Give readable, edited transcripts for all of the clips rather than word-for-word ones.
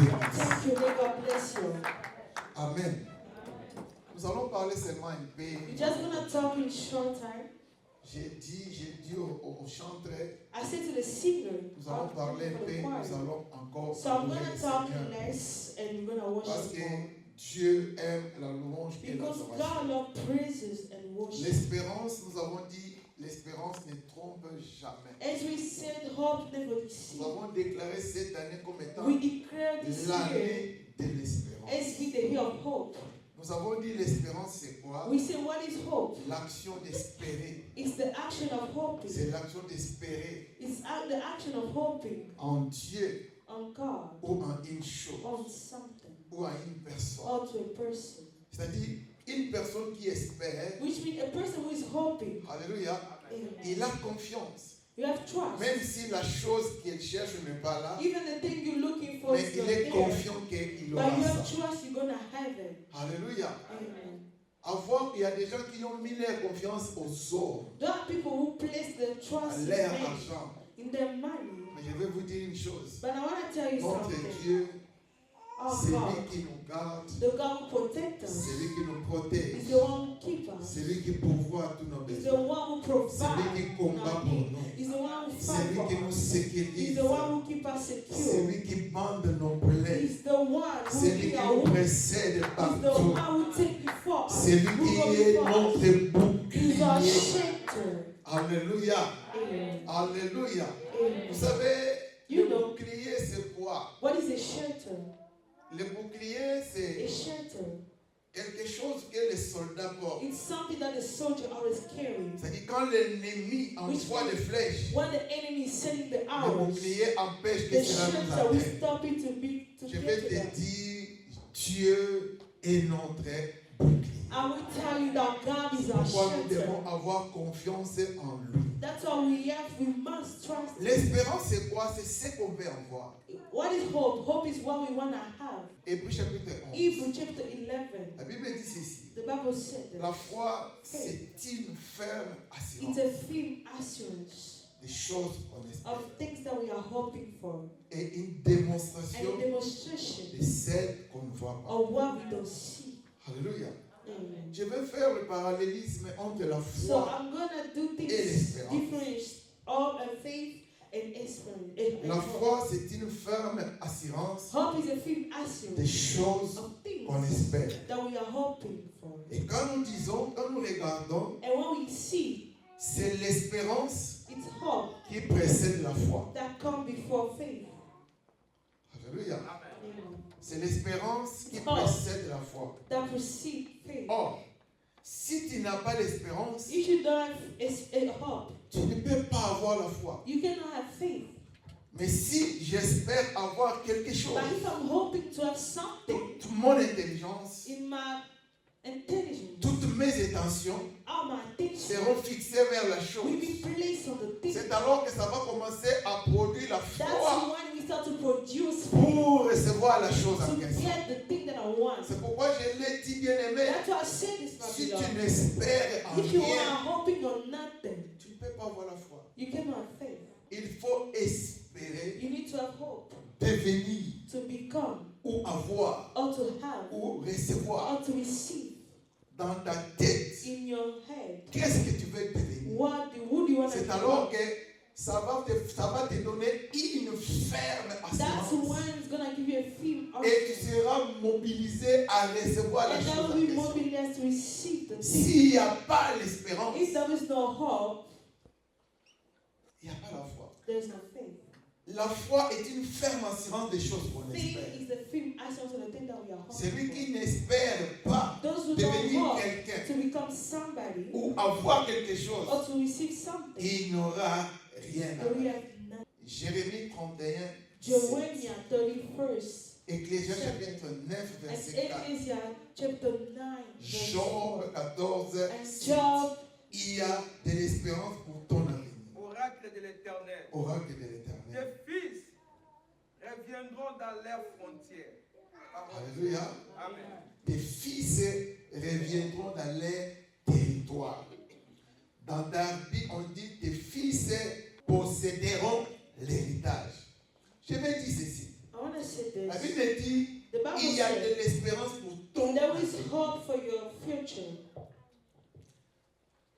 bénisse. Thank you. May God bless you. Amen. Nous allons parler seulement un peu. We're just going to talk in short time. J'ai dit au chanteur, I said to the singer, nous allons parler un peu, nous allons encore so I'm adorer going le to talk Seigneur. less and we're going to Parce worship que more. Dieu aime la louange et Because God l'adoration. loves praises and worship. L'espérance, nous avons dit, l'espérance ne trompe jamais. As we said, hope never Nous deceives. avons déclaré cette année comme étant We declare this year l'année de l'espérance. as be the year of hope. Nous avons dit l'espérance c'est quoi? We say, what is hope? L'action d'espérer. It's the action of hoping. C'est l'action d'espérer It's the action of hoping en Dieu on God, ou en une chose on something, ou en une personne. or to a person. C'est-à-dire une personne qui espère, Which means a person who is hoping. alléluia, Amen. il a confiance. You have trust. Même si la chose qu'il cherche n'est pas là, Even the thing you're looking for mais is il not est there. confiant qu'il But aura you have ça. trust you're going to have it. Alléluia. Amen. Il y a des gens qui ont mis leur confiance aux hommes, There are people who place their à trust in leur men, argent. in their money. Mais je vais vous dire une chose. But I want to tell you Notre something. Dieu, Our c'est God, lui qui nous garde, the God who protects us, c'est lui qui nous is protège, the one who keeps us. c'est lui qui pourvoit à tous nos Is the besoins, one who c'est lui provides. qui combat our pour need. nous, Is the one who c'est fights lui for qui nous us. sécurise, Is the one who keeps us c'est secure. lui qui bande nos plaies, Is the one who c'est lui keeps qui our nous wounds. précède Is the partout, one who takes before us. c'est lui Who qui goes est before us. notre Is our bouclier. shelter. Alléluia, Amen. alléluia. Amen. Vous savez, You le know. bouclier c'est quoi? What is a shelter? Le bouclier A c'est shelter. quelque chose que les soldats portent. It's something that the soldier always carries. C'est-à-dire quand l'ennemi envoie des flèches, When the enemy is sending the le arrows, bouclier empêche the que cela nous shelter will atteigne. stop it to Je get vais to te them. dire, Dieu est notre bouclier. I will tell you that God is our Pourquoi nous shelter. devons avoir confiance en lui. That's all we must trust. L'espérance c'est quoi? C'est ce qu'on veut avoir. What is hope? Hope is what we want to have. Hébreux chapitre 11. Hebrews chapter 11, La Bible dit ceci. the Bible said that La foi c'est une ferme assurance it's a firm assurance des choses qu'on espère of things that we are hoping for et une and démonstration a demonstration de celles qu'on ne voit pas. of what we don't see. Alléluia. Amen. Je vais faire le parallélisme entre la So foi. I'm gonna do things l'espérance. different of a faith and experience. La foi, c'est une ferme assurance Hope is a firm des assurance choses of things qu'on espère. that we are hoping for. Et quand nous disons, quand nous regardons, And when we see, c'est l'espérance it's hope qui précède la foi. that comes before faith. Alléluia. Amen. C'est l'espérance qui précède la foi. That precedes faith. Or, si tu n'as pas l'espérance, If you don't have a hope, tu ne peux pas avoir la foi. you cannot have faith. Mais si j'espère avoir quelque chose, But if I'm hoping to have something toute mon intelligence, in my intelligence, toutes mes attentions all my attention seront fixées vers la will chose. be placed on the thing. C'est alors que ça va commencer à produire la That's foi when we start to produce faith pour recevoir la chose en to question. get the thing that I want. C'est pourquoi je l'ai dit, bien aimé, That's why I say this, si my tu beloved. n'espères en If you rien, are hoping on nothing, tu ne peux pas avoir la foi. you cannot have faith. Il faut espérer You need to have hope devenir to become ou avoir or to have ou recevoir or to receive dans ta tête. in your head. Qu'est-ce que tu veux devenir? Who do you want to C'est be? alors que ça va te donner une ferme That's assurance. when it's going to give you a film. Et tu seras mobilisé à recevoir la And that chose en will be question. mobilized to receive the thing. S'il n'y a pas l'espérance, If there is no hope, il n'y a pas la foi. there is no faith. La foi est une ferme assurance des choses qu'on Faith espère. is the film assurance of the thing that we are Celui hoping qui n'espère pas for. Those who devenir don't hope quelqu'un to become somebody ou avoir quelque chose, or to receive something, il n'aura rien à they will faire. have nothing. Jérémie 31, 7. Jeremiah 31st. Ecclésias chapitre 9, And verset 4. Ecclesia chapter 9. verse Job 4. 14, And 6. Job, Il y a de l'espérance pour ton avenir. Oracle de l'Éternel. Oracle de l'Éternel. Tes fils reviendront dans leurs frontières. Alléluia. Amen. Tes fils reviendront dans leur territoire. Dans Darby, on dit tes fils posséderont l'héritage. Je vais dire ceci. I want to say said La this. Bible dit, The Bible il y a de said l'espérance pour ton there is avenir. hope for your future.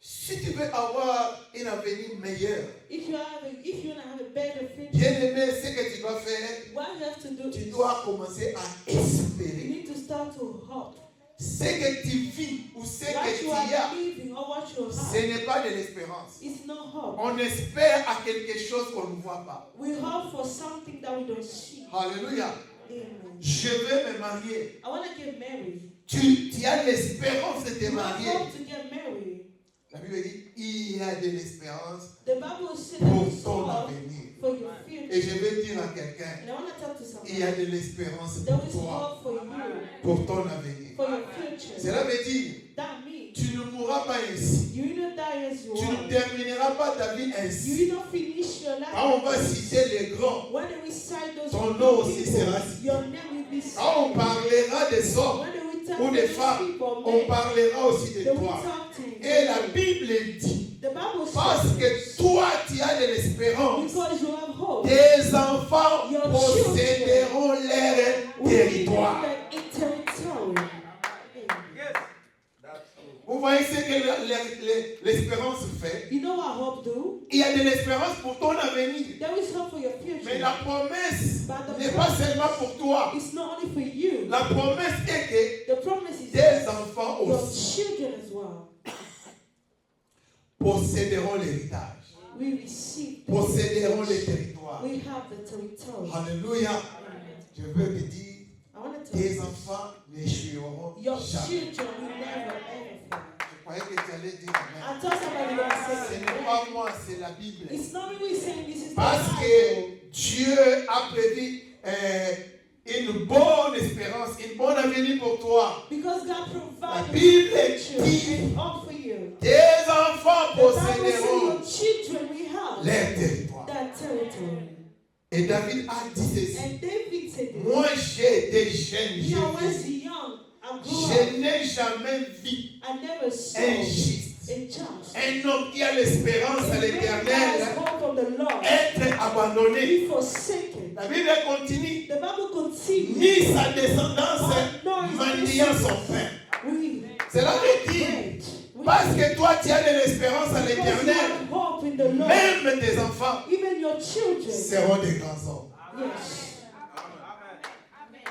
Si tu veux avoir un avenir meilleur, If you want to have a better future, bien aimé, ce que tu dois faire, what you have to do tu is dois commencer à you espérer. need to start to hope. Ce que tu vis ou ce What que tu you are as, living or what you ce have, n'est pas de l'espérance. it's not hope. On espère à quelque chose qu'on ne voit pas. We hope for something that we don't see. Alléluia. Amen. Je veux me marier. I want to get married. Tu as l'espérance de te You have marier. hope to get married. La Bible dit, il y a de l'espérance The Bible says pour there is ton hope avenir. for your Et future. je vais dire à quelqu'un, And I want to talk to il y a somebody. de l'espérance There pour is toi, hope for you, pour ton avenir. for your future. Cela veut dire, That means tu ne mourras pas ainsi. you will not die as you Tu ne are. termineras pas ta vie You ainsi. will not finish your life. Quand on va citer les grands, When we cite those ton nom aussi people, sera cité. your name will be Quand on cited. parlera des hommes When we talk ou to des those femmes, people, on men, parlera aussi de they will toi. talk to you. Et la Bible dit, The Bible parce says que toi tu as de l'espérance, because you have hope, tes enfants Your posséderont leur we territoire. live in a territory. Yes, that's true. Vous voyez ce que l'espérance fait? You know what hope do? Il y a de l'espérance pour ton avenir. There is hope for your Mais future. la promesse But the n'est pas promise seulement pour toi. is not only for you. La promesse est que The promise is tes enfants your aussi children as well. posséderont l'héritage, We receive the posséderont heritage. les territoires. We have the territory. Alléluia. Amen. Je veux te dire, I want to tell tes you, enfants n'échoueront your jamais. children will never ever fail. Je croyais que tu allais dire Amen. I thought somebody was Ce saying, n'est pas moi, c'est la Bible. it's not me saying this is Parce the que Bible. Dieu a prévu une bonne espérance, une bonne avenir pour toi. Because God La provided Bible future dit, and hope for you. tes enfants The Bible says posséderont your children will have leur territoire. that territory. Et David a dit ceci. And David said this. Moi, j'ai été jeune, When I was j'ai vu. young, I grew up. Je n'ai jamais vu I never saw injuste. injustice. Un homme qui a l'espérance à A man that l'éternel has hope on the Lord être abandonné. be forsaken. La Bible continue. The Bible continues. Ni sa descendance mendiant son pain. We Cela veut dire, bread. parce que toi tu as de l'espérance à Because you l'éternel, have hope in the Lord. même tes enfants Even your children. seront des grands hommes. Yes.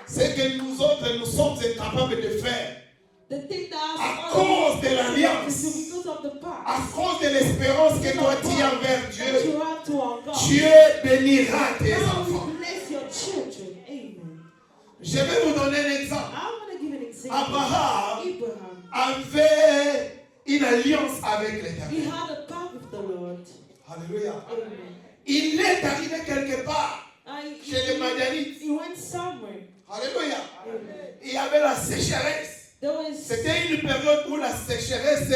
Ce que nous autres, nous sommes incapables de faire, The thing that à has cause de l'alliance, because of the à past cause de l'espérance que toi tu as envers that Dieu, you have to our God. Dieu bénira tes God enfants. will bless your children. Amen. Je vais vous donner un exemple. I want to give an example. Abraham Abraham. avait une alliance avec He l'Éternel. had a pact with the Lord. Alléluia. Amen. Il est arrivé quelque part chez les Madianites. He went somewhere. Alléluia. Amen. Il y avait la sécheresse. There was C'était une période où la sécheresse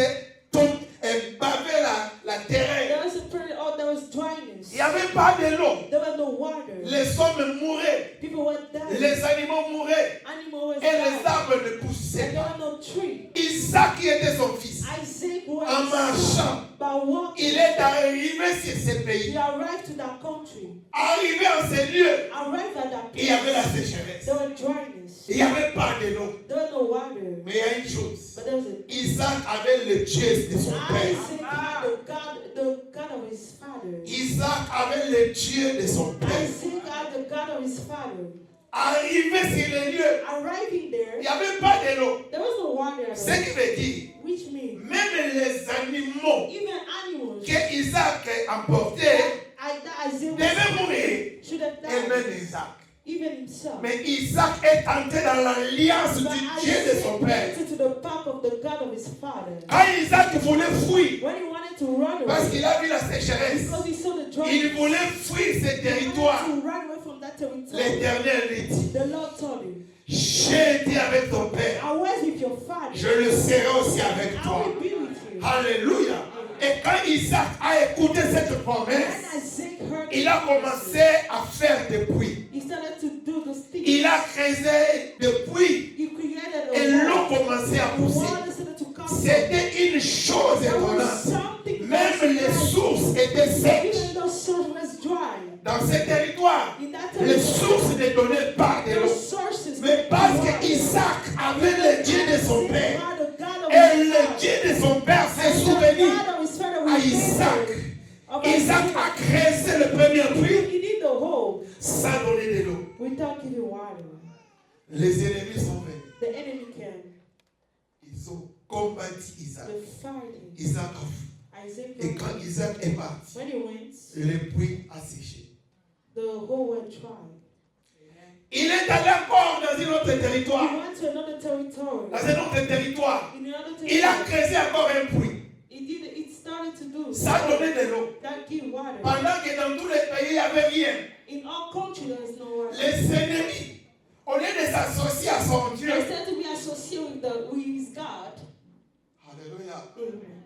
bavait la terre. there was a period there was dryness. Il n'y avait pas de l'eau. There was no water. Les hommes mouraient. People were dying. Les animaux mouraient. Animals were Et les dying. arbres ne And poussaient there pas. were no tree. Isaac qui était son fils. Isaac was En marchant, by walking. il est arrivé sur ce He pays. arrived to that country. Arrivé en ces lieux, Arrived at that il y avait la place. sécheresse. There was dryness. Il n'y avait pas de l'eau. There was no water. Mais il y a une chose. But there was a Isaac avait le Dieu de son père. Isaac had the God of his father. Isaac avait le Dieu de son père. Isaac had the God of his father. Arrivé sur les lieux, Arriving il there, n'y avait pas de l'eau. there was no water at Ce all. qui veut dire, Which means même les animaux even animals que Isaac emportait Isaac devaient mourir. should have Et died. même Isaac. Even himself. Mais Isaac est entré dans l'alliance But du Dieu de son Isaac père. went to the path of the God of his father. Quand Isaac voulait fuir, When he wanted to run parce away, qu'il a vu la sécheresse, because he saw the il dryness, voulait fuir ce he territoire. wanted to run away from that territory. L'Éternel lui dit, The Lord told him, j'ai été avec ton père, I was with your father. je le serai aussi avec I toi. will be with you. Alléluia. Et quand Isaac a écouté cette promesse, When Isaac heard il a commencé à faire des puits. he started to do those things. Il a creusé des puits He created a et l'eau wall. commençait à The pousser. water started to come. C'était une chose There was étonnante. something Même les sources étaient sèches. even though source was dry. Dans ce territoire, In that les territory, sources ne donnaient pas de there Les ennemis sont venus. The enemy came. Ils ont combattu Isaac. They fired him. Isaac a fui. Isaac Et quand ran. Isaac est parti, When he went, le puits a séché. the whole world tried. Il est allé encore dans un autre He territoire. went to another territory. Dans un autre territoire. In another Il a territory, creusé encore un puits. it started to do. Ça a donné de l'eau. That give water. Pendant que dans tous les pays, il n'y avait rien. In all countries, there is no water. Les ennemis, au lieu de s'associer à son Dieu. Instead to be associated with his God. Alléluia. Amen.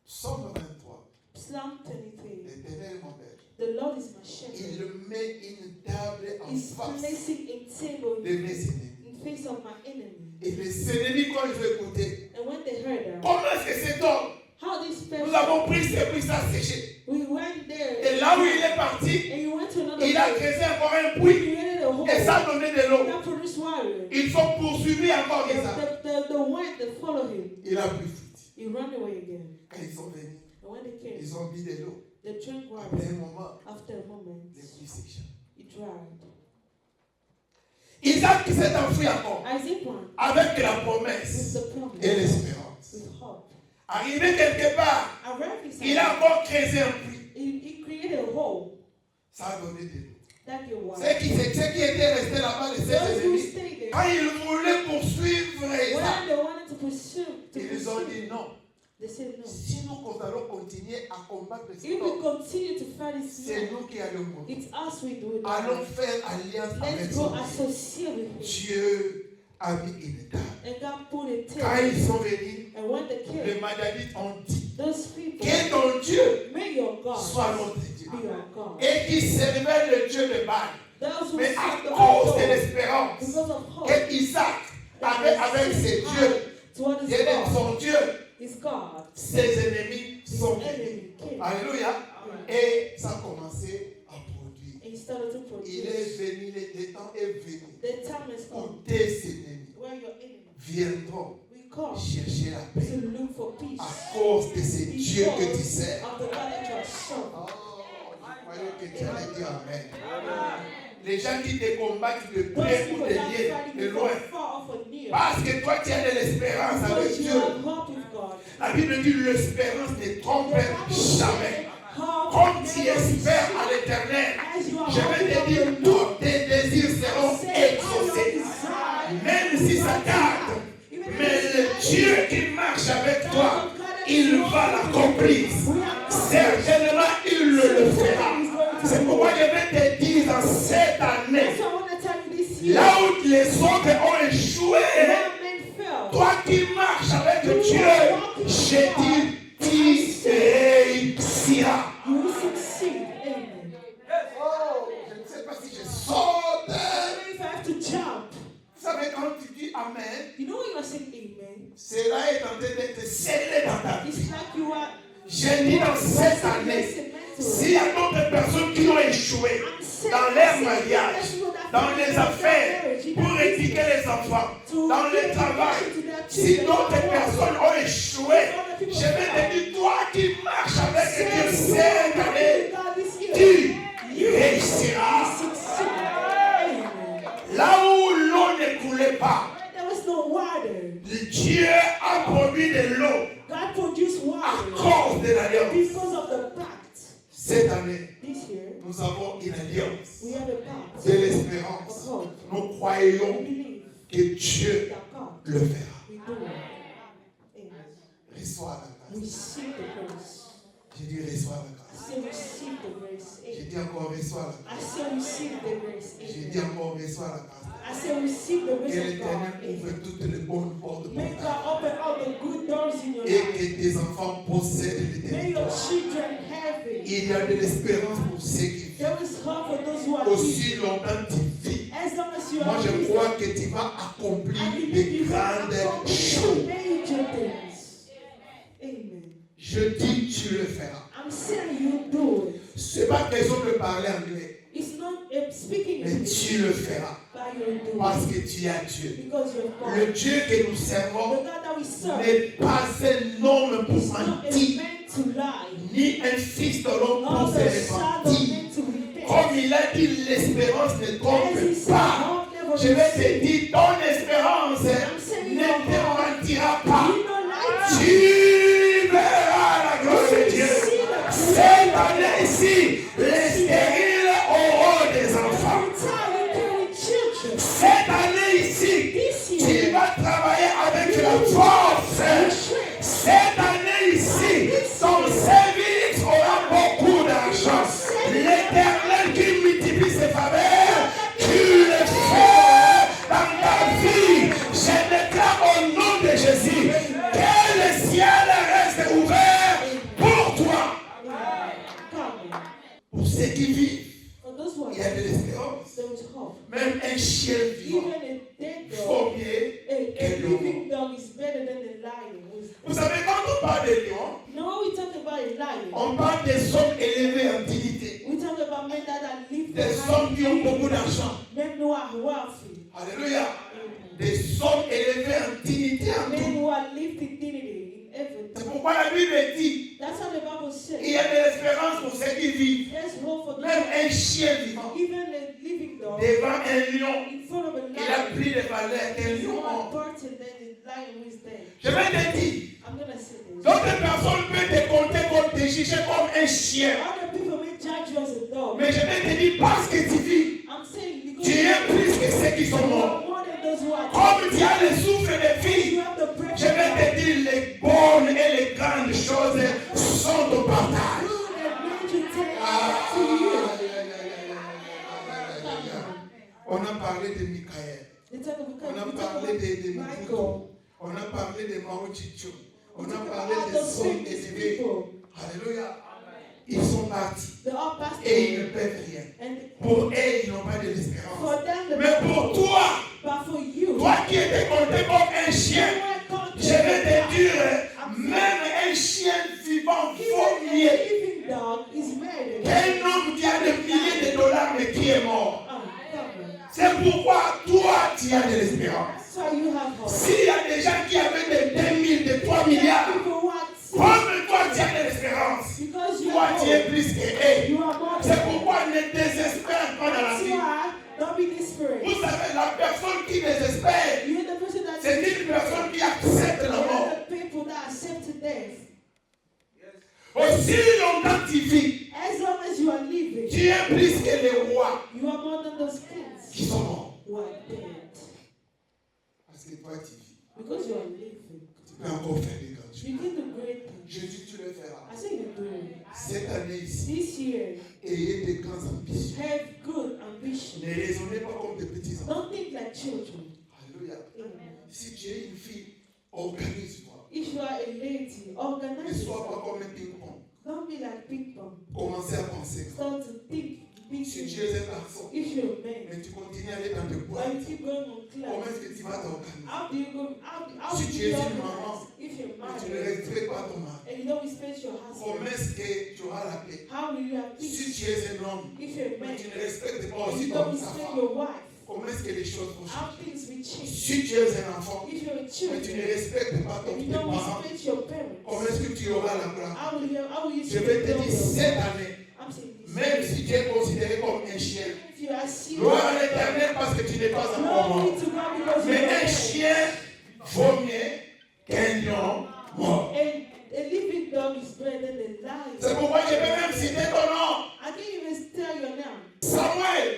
Psaume 23. Psalm 23. L'Éternel est mon berger. The Lord is my shepherd. Il met une table en He's face placing a table de mes ennemis. in face of my enemy. Et les ennemis, quand ils ont écouté, And when they heard her, comment est-ce que cet homme, how this nous person, avons pris ce puits, ça a séché. we went there, Et là où il est parti, and you went to another il a place, creusé encore un we puits. created a hole Et ça a donné de l'eau. that produced water. Ils sont poursuivis encore Isaac. The wind that followed him, Il a pris fuite. he ran away again. Quand ils sont venus, And when they came, ils ont bu de l'eau. they drank Après water. un moment, After a moment, les puits séchent. it dried. Isaac s'est enfui encore Isaac ran avec la with promesse the promise, et l'espérance. with hope. Arrivé quelque part, Arrived il a encore creusé un puits. he created a hole Ça a donné de l'eau. that gave water. Ceux qui étaient restés là-bas, les sept Those who ennemis, stayed there, quand ils voulaient poursuivre Isaac, when they wanted to pursue, ils ont dit non. they said no. Si nous allons continuer à combattre cet If we homme, continue to fight this c'est man, nous qui allons mourir. it's us we do it. Allons faire alliance avec Let's son go Dieu. associate with him. Dieu a mis une table. And God put a Quand table. ils sont venus, And when they les came, Madianites ont dit those people, que ton Dieu may your God soit notre Dieu. be our God. Et qui servait le Dieu de Baal. Those who Mais à serve the cause de Lord, l'espérance because of hope, que Isaac avait avec ses dieux, toward his et de God, son Dieu, his God, ses ennemis his sont venus. enemy came. Alléluia. Et ça a commencé à produire. And he started to Il est produce. venu, le temps est venu The time is où come tes ennemis where your enemy viendront will come chercher la paix to look for peace. à cause de ces dieux que tu Because sers. of the God that you are serving. Oh, je croyais que tu allais dire Amen. Les gens qui te combattent de Those près ou people de that lié, fighting de you loin. from far or from near. Parce que toi tu as de l'espérance avec Because you Dieu. have hope with God. La Bible dit l'espérance ne trompe jamais. Hope Comme tu never espères ceases. à l'éternel, As you are je vais te hoping dire, on the Lord, tous tes désirs seront say all your exaucés. desires, Même si ça tarde. even if Mais it's le not Dieu qui marche avec toi, il va l'accomplir. Certainement, il le fera. C'est pourquoi je vais te dire dans cette année, That's why I want to tell you this year. là où les autres ont échoué, Where men fell, toi qui marches avec Dieu, je dis, tu réussiras. you will succeed. Amen. Oh, je ne sais pas si je saute. Even if I have to jump, Vous savez, quand tu dis Amen, you know when you are saying amen, cela est en train d'être scellé dans ta vie. it's like you are J'ai dit dans cette année, s'il y a d'autres personnes qui ont échoué dans leur mariage, dans les affaires, pour éduquer les enfants, dans le travail, si d'autres personnes ont échoué, je vais te dire, toi qui marches avec Dieu cette année, tu réussiras. Là où l'eau ne coulait pas, There was no water. Dieu a produit de l'eau God produced à water cause de l'alliance. because of the pact. Cette année, This year, nous avons une alliance we have a pact de of l'espérance. hope. Nous We croyons believe que Dieu that God le fera. will do it. Amen. Reçois la grâce. Receive the grace. J'ai dit reçois la I grâce. say receive the grace. J'ai Amen. dit encore reçois la I grâce. say receive the grace. J'ai Amen. dit encore reçois la grâce. I say receive the Que grace of l'Éternel God. ouvre Amen. toutes les bonnes portes May pour God toi. open all the good doors in your Et life. que tes enfants possèdent le May your territoire. children have it. Il y a de l'espérance pour ceux qui vivent. There is hope for those who are living. Aussi longtemps tu vis. As long as you Moi are je living, crois que tu vas accomplir I de believe you will grandes accomplish choses. major things. Amen. Je dis tu le feras. I'm saying you do it. C'est pas question de parler anglais. It's not speaking Mais English, tu le feras. but you do Parce it. que tu as Dieu. Because you're Le God. Dieu que nous The servons God that we serve n'est pas un homme pour is not a mentir, man to lie, ni un fils de l'homme nor pour se the son of repentir. man to repent. Comme il a dit, l'espérance ne As he trompe said, pas. hope never Je vais te dire, ton espérance ne te mentira pas. Tu verras la gloire de Dieu. Cette année ici, les stériles auront des enfants. Cette année ici, tu vas travailler avec la force. Cette année ici, ton service aura beaucoup d'argent. L'Éternel qui multiplie ses faveurs, tu le fais dans ta vie. Je déclare au nom de Jésus que le ciel reste ouvert pour toi. Pour ceux qui vivent, il y a de l'espérance. Même un chien vivant vaut mieux que le lion. Vous savez, quand on parle de lion, on parle des hommes élevés en dignité. Des hommes qui ont beaucoup d'argent. Alléluia. Des hommes élevés en dignité en tout. C'est pourquoi la Bible dit il y a de l'espérance pour ceux qui vivent. Même un chien vivant devant un lion, il a plus de valeur qu'un lion. Je vais te dire, d'autres personnes peuvent te compter comme te juger comme un chien. Mais je vais te dire, parce que tu vis, tu es plus que ceux qui sont morts. Comme tu as le souffle de vie, je vais te dire, les bonnes et les grandes choses sont au partage. On a parlé de Michael. On a parlé de Michael. On a parlé de Mao Chicho. On a parlé des hommes élevés. Alléluia. Ils sont partis. Et ils ne peuvent rien. Pour eux, ils n'ont pas de l'espérance. Mais pour toi, toi qui étais compté comme un chien, je vais te dire, même un chien vivant vaut mieux qu'un homme qui a des milliers de dollars mais qui est mort. C'est pourquoi toi, tu as de l'espérance. S'il y a des gens qui avaient des 2 000, de 3 milliards, comme toi, tu as de l'espérance. Toi, tu es plus que eux. C'est pourquoi ne désespère pas dans la vie. Vous savez, la personne qui désespère, c'est une personne qui accepte la mort. Aussi longtemps tu vis, tu es plus que les rois qui sont morts. Parce que toi, tu vis. Tu peux encore faire des grandes choses. Je dis, tu le feras. Cette année ici, ayez des grandes ambitions. Ne raisonnez pas comme des petits enfants. Alléluia. Si tu es une fille, organise-toi. Ne sois pas comme un ping-pong. Commencez à penser. Si tu es un garçon, mais tu continues à aller dans des boîtes, comment est-ce que tu vas t'organiser? Si tu es une maman, mais tu ne respectes pas ton mari, comment est-ce que tu auras la paix? Si tu es un homme, mais tu ne respectes pas aussi ta femme, comment est-ce que les choses vont changer? Si tu es un enfant, mais tu ne respectes pas ton parent, comment est-ce que tu auras la gloire? Je vais te dire, cette année, même si tu es considéré comme un chien, gloire à l'Éternel parce que tu n'es pas encore mort. Mais un chien vaut mieux qu'un lion mort. C'est pourquoi je peux même citer ton nom. Samuel.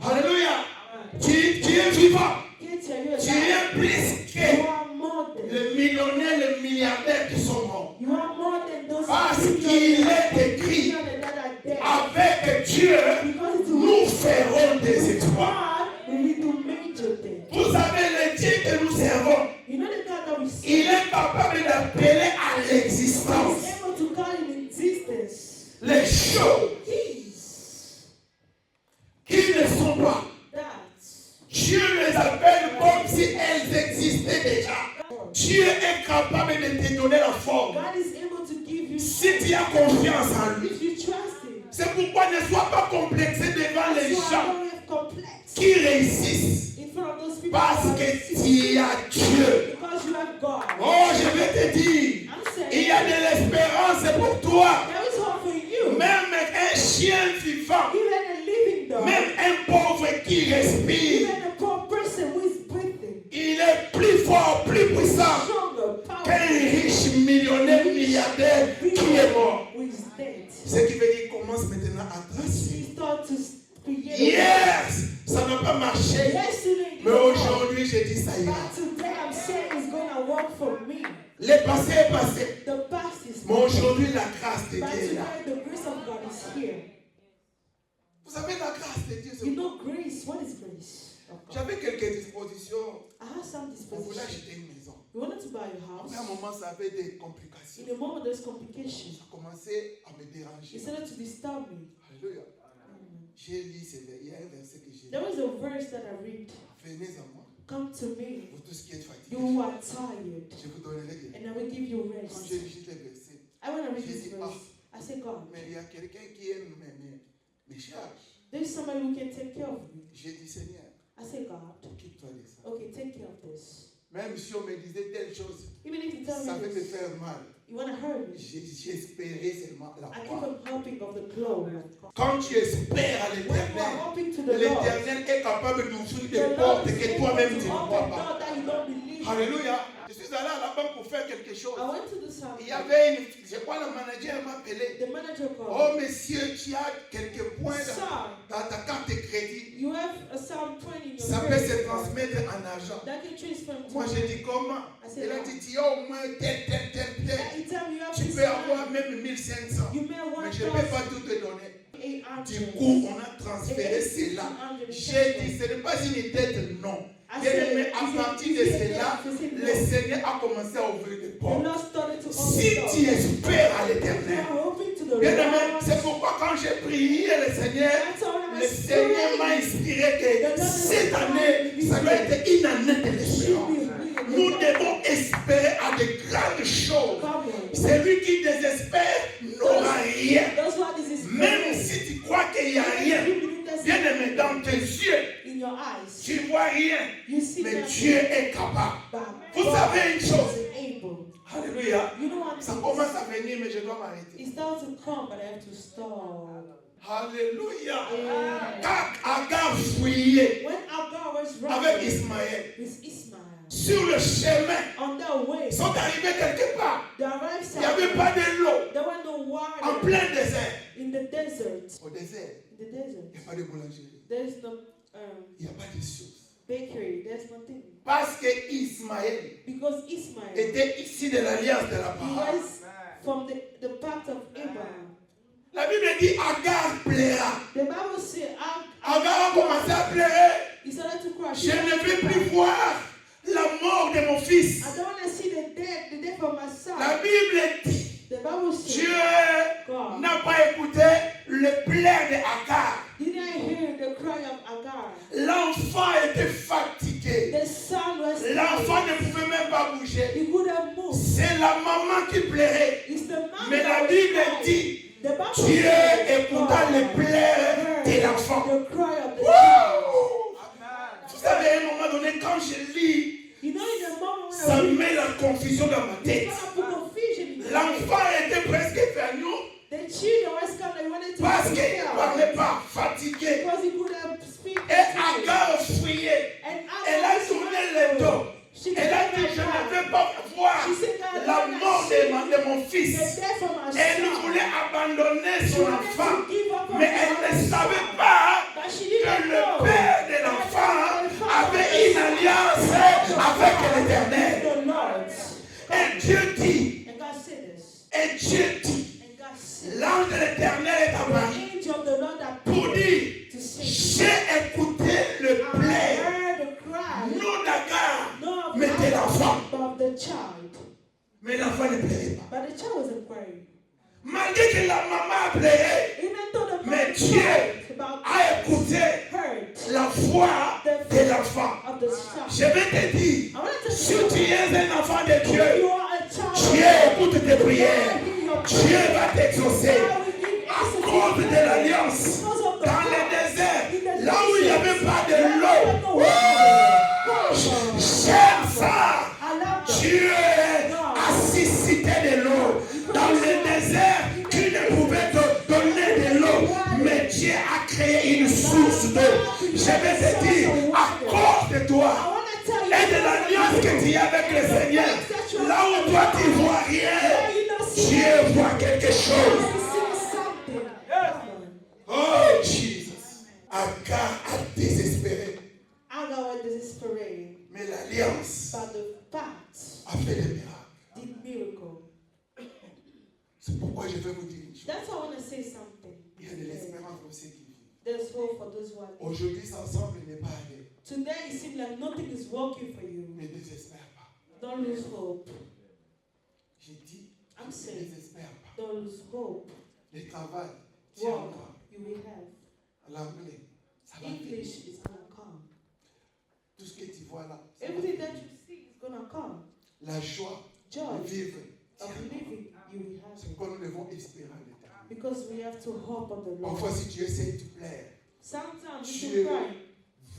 Alléluia. Tu es vivant. Tu es plus que les millionnaires, les milliardaires qui sont morts. Parce qu'il est écrit, avec Dieu, nous ferons des exploits. Vous savez, le Dieu que nous servons, il est capable d'appeler à l'existence les choses qui ne sont pas. Dieu les appelle comme si elles existaient déjà. Dieu est capable de te donner la forme. Si tu as confiance en lui. C'est pourquoi ne sois pas complexé devant les gens qui réussissent. Parce que tu as Dieu. Oh, je vais te dire, il y a de l'espérance pour toi. Même un chien vivant, même un pauvre qui respire, commence maintenant à You tracer. start to create. Yes, ça n'a pas marché. Yesterday, Mais aujourd'hui, j'ai dit ça ira. but today I'm saying it's gonna work for me. Le passé est passé. The past is Mais aujourd'hui, la grâce de but Dieu est là. today the grace of God is here. Vous savez, la grâce de Dieu, c'est You know grace. What is grace? of God? J'avais quelques dispositions. I had some On voulait disposition. acheter une maison. We wanted to buy a house. À un moment, ça avait des complications. In a moment, there's complications. Ça commençait à me déranger. It started to disturb me. Alléluia. J'ai lu, il y a un verset que j'ai lu. There was a verse that I read. Venez à moi, Come to me, vous tous qui êtes fatigués. you who are tired, Je vous donnerai des. and I will give you Quand rest. j'ai lu les versets, I want to read this verse. I say, God, mais il y a quelqu'un qui aime mes charges. there's somebody who can take care of me. J'ai dit, Seigneur, I say, God, occupe-toi de ça. okay, take care of this. Même si on me disait telle chose, Even if you tell ça me peut te this, faire mal. you want to hurt me. J'espérais seulement la I keep croix. on hoping of the glory. Quand tu espères à When you are l'éternel, hoping to the Lord, l'éternel est capable d'ouvrir the des Lord portes is que able toi-même to tu ne open vois pas. doors that you don't believe. Alléluia. Je suis allé à la banque pour faire quelque chose. I went to the south. Il y avait une, je crois le manager m'a appelé. The manager called. Oh monsieur, tu as quelques points Sir, dans ta carte de crédit. you have a Psalm 20 in your Ça peut credit se card. transmettre en argent. That can transfer to Moi j'ai dit comment? Elle a dit tu as au moins tel. Anytime you have Tu this peux avoir time, même 1500. you may Mais want je ne peux pas tout te donner. 800. Du coup, on a transféré cela. J'ai dit, ce n'est pas une tête, non. Bien-aimé, à partir de cela, le Seigneur a commencé à ouvrir des The portes. Lord started to Si open tu doors. espères à You l'éternel, are hoping to the bien-aimé, Lord. c'est pourquoi quand j'ai prié le Seigneur, That's all I'm le Seigneur m'a inspiré que cette année, ça doit être une année de l'espérance. Nous devons espérer à de grandes choses. Celui qui désespère n'aura rien. That's what this is. Même si tu crois qu'il n'y a rien, bien-aimé, dans tes yeux, In your eyes, tu ne vois rien, you see mais that Dieu est capable. but Vous God savez une chose, is able. alléluia, You know what? ça commence à venir, mais je dois m'arrêter. It starts to come, but I have to stop. Alléluia. Amen. Quand Agar fouillait When Agar was avec running Ismaël, with Ismail sur le chemin, on their way, ils sont arrivés quelque part. they arrived Il n'y avait somewhere. pas de l'eau, There were no en water plein désert. in the desert. Au désert, In the desert, il n'y a pas de boulangerie, there is no il n'y a pas de source. bakery. There's nothing Parce que Ismaël because Ismail était ici de l'alliance de la he parole. was from the pact of Abraham. La Bible dit Agar plaira. The Bible says Agar a commencé à pleurer. he started to cry. Je ne veux plus voir la mort de mon fils. I don't want to see the death of my son. La Bible dit, The Bible says Dieu God n'a pas écouté le pleur de Agar. didn't hear the cry of Agar. L'enfant était fatigué. The son was L'enfant tired. ne pouvait même pas bouger. He couldn't move. C'est la maman qui pleurait. It's the man Mais that la was Bible crying. dit, The Bible Dieu says écouta God les pleurs de heard l'enfant. the cry of the child. Wow! Vous savez, à un moment donné, quand je lis, You know, in the moment when ça I read, met la confusion dans ma tête. it's gonna put confusion in your L'enfant head. était presque fagnon The children was come, they wanted to parce be qu'il ne killed parlait pas, fatigué. because he couldn't speak. Et Agar fouillait. And Elle a tourné le dos. She Elle a dit, je ne veux pas voir la mort de mon fils. Elle voulait abandonner son enfant. Mais elle ne savait pas que le père de l'enfant avait une alliance avec l'Éternel. Et Dieu dit, l'ange de l'Éternel est apparu pour dire, j'ai écouté le pleur, non d'Agar, mais de l'enfant. Mais l'enfant ne pleurait pas. But the child wasn't crying. Malgré que la maman a pleuré, Even though the mais mother Dieu cried about a écouté hurt la voix de l'enfant. of the child. Je vais te dire, I want to si tell tu you, es un enfant de you Dieu, are a child. Dieu écoute tes prières. Dieu va t'exaucer à cause de l'alliance. Dans le désert, là où il n'y avait pas de l'eau. J'aime ça. Dieu a suscité de l'eau. Dans le désert, tu ne pouvais te donner de l'eau. Mais Dieu a créé une source d'eau. Je vais te dire, à cause de toi et de l'alliance que tu as avec le Seigneur, là où toi tu ne vois rien, Dieu voit quelque chose. l'expérience but the fact a fait des miracles. did miracle. C'est pourquoi je vais vous dire une chose. That's why I want to say something. Il y a de l'espérance pour ceux qui vivent. There's hope for those who are living. Aujourd'hui, ça semble n'est pas allé. Today it seems like nothing is working for you. Ne désespère pas. Don't lose hope. J'ai dit, I'm ne saying, désespère pas. don't lose hope. Le travail Work tiendra. you will have. L'anglais, ça va venir. English is gonna come. Tout ce que tu vois là, ça va Everything venir. that you see is gonna come. La joie Joy de vivre of tiendra. living, you will have C'est it. pourquoi nous devons espérer en l'éternel. Because we have to hope on the Lord. Parfois, si tu essaies de te plaire, Sometimes Dieu you cry.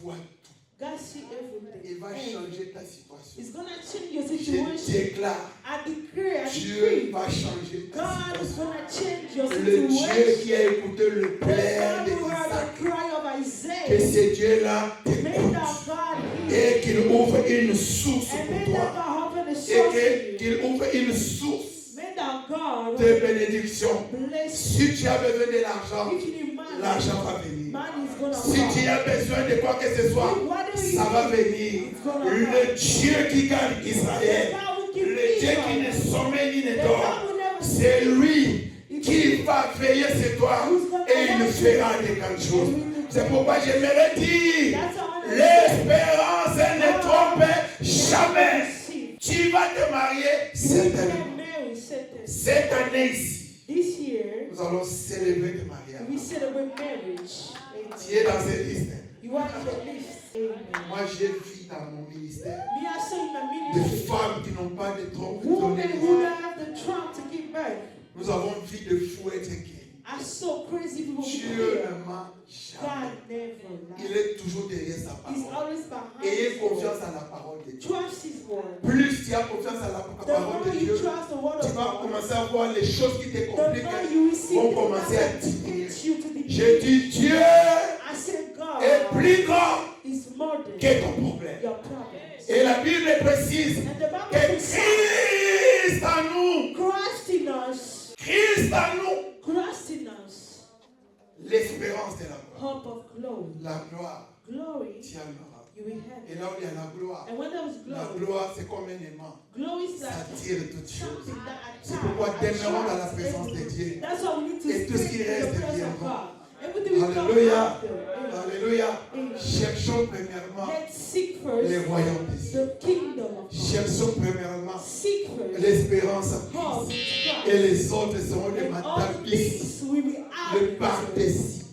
voit tout. God see everything. Il va Everything. changer ta situation. It's gonna change your Je situation. déclare, I declare, I Dieu decree. va changer ta God is situation. gonna change your Le Dieu situation. qui a écouté le The plaire God who heard d'Isaac, the cry of que Isaiah. ce Dieu-là May t'écoute that God et hear. qu'il ouvre une source And may pour that toi God open the et source for you. qu'il ouvre une source May that God de bénédiction. bless you. Si tu as besoin de l'argent, If you need money, l'argent va venir. money is gonna Si tu come. as besoin de quoi que ce soit, ça va venir. Le Dieu qui garde Israël, le Dieu qui ne sommeille ni ne dort, c'est lui qui va veiller sur toi et il fera des grandes choses. C'est pourquoi j'aimerais dire, l'espérance ne trompe jamais. Tu vas te marier certainement. Cette année ici, This year, nous allons célébrer le mariage. we celebrate marriage. Tu es dans cette liste. You are on the list. Amen. Moi, j'ai vu dans mon ministère Me, I saw in my des ministry femmes qui n'ont pas de tronc pour women donner who les have the trump to give birth. Nous avons vu de fous être guéris. I saw crazy people who Dieu fear. ne ment jamais. God never Il lies. est toujours derrière sa He's parole. always behind Ayez his confiance word. à la parole de Dieu. Trust his word. Plus tu as confiance à la The parole more de you Dieu, trust the word tu of vas God, commencer à voir les choses qui te the compliquent more you will see vont things commencer à that diminuer. teach you to be. J'ai dit Dieu I said God est plus grand is more than que ton problème. your problems. Et la Bible précise And the que Bible says, Christ en nous, Christ in us, Christ en nous, Christ in us, l'espérance de la gloire. hope of glory. La gloire, Glory, tu en auras. you will have Et it. là où il y a la gloire, And when there was la glory, gloire c'est comme un aimant. glory is Ça like attire toutes choses. something that C'est pourquoi demeurons dans la attracts présence de everything. Dieu. That's why we need to Et tout ce qui stay in reste the presence of viendra. God. Everything we come Alléluia. after. Amen. Alléluia. Amen. Cherchons premièrement Let's seek les first royaumes des cieux. the kingdom of God. Cherchons premièrement Seek first l'espérance en hope Christ. in Et Christ. les autres seront des And all madame ici, things will be de added part to et us. ci.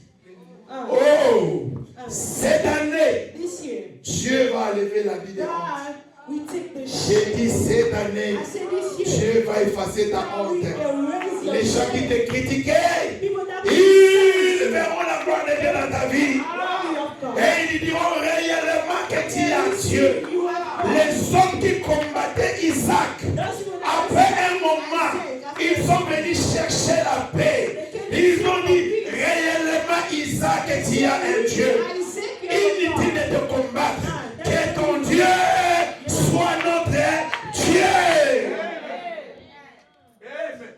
Oh, cette année, This year, Dieu va lever la vie des hontes. God will take the J'ai shame. dit cette année, I said this year, Dieu va effacer ta God will honte. erase your Les gens qui shame. te critiquaient, People that ils verront la gloire de Dieu dans ta vie. glory of God. Et ils diront réellement que tu as Dieu. You have God. Les hommes qui combattaient Isaac, Those people that après un moment, ils sont venus chercher la paix. Ils ont dit réellement Isaac, tu as un Dieu. Inutile de te combattre. Que ton Dieu soit notre Dieu. Amen.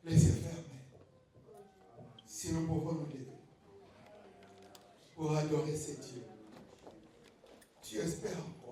Les yeux fermés. Si nous pouvons nous lever pour adorer ce Dieu. Tu espères encore.